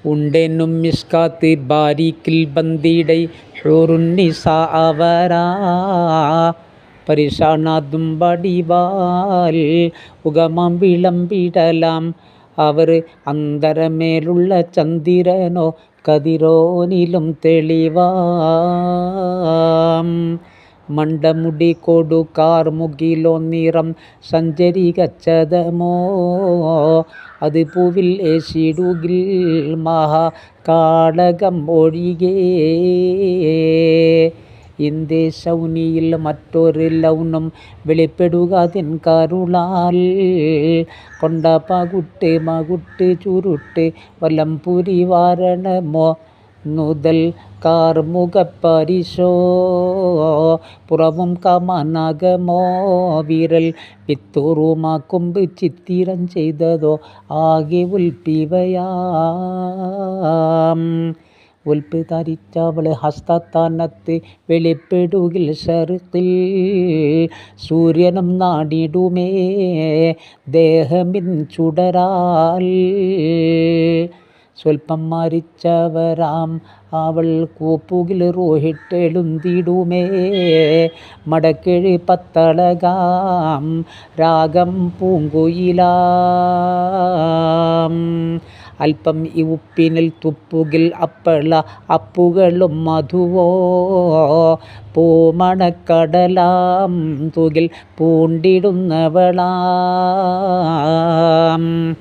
ഉണ്ടെന്നും മിസ്കാത്ത് ബാരിക്കിൽ ബന്ദിടൈ ഹൂറുന്നിസാ അവരാ പരിശാണാതും വടിവാൽ ഉഗമം വിളമ്പിടലാം അവർ അന്തരമേലുള്ള ചന്ദ്രനോ കതിരോനിലും തെളിവാം മണ്ടമുടി കൊടുക്കാർ മുകിലോ നിറം സഞ്ചരികച്ചതമോ അത് പൂവിൽ ഏശിടുകിൽ മഹാകാളകം ഒഴികേ ഇന്ത്യ ശൗനിയിൽ മറ്റൊരു ലൗനം വെളിപ്പെടുകാതിൻ കരുളാൽ കൊണ്ട പകുട്ട് മകുട്ട് ചുരുട്ട് വലംപുരി വാരണമോ നുതൽ കാർമുഖപ്പരിശോ പുറവും കമനകമോ വിരൽ പിത്തുറുമാ കൊമ്പ് ചിത്തിരം ചെയ്തതോ ആകെ ഉൽപ്പിവയാം ഉൽപ്പ് ധരിച്ചവൾ ഹസ്തത്താനത്ത് വെളിപ്പെടുകിൽ ഷർക്കിൽ സൂര്യനും നാടിടുമേ ദേഹമിൻ ചുടരാൽ സ്വൽപ്പം മരിച്ചവരാം അവൾ കൂപ്പുകിൽ റോഹിട്ടെഴുന്തിടുമേ മടക്കിഴി പത്തളകാം രാഗം പൂങ്കുയിലാം അല്പം ഈ ഉപ്പിനിൽ തുപ്പുകിൽ അപ്പള അപ്പുകളും മധുവോ പൂമണക്കടലാം തുകിൽ പൂണ്ടിടുന്നവളാം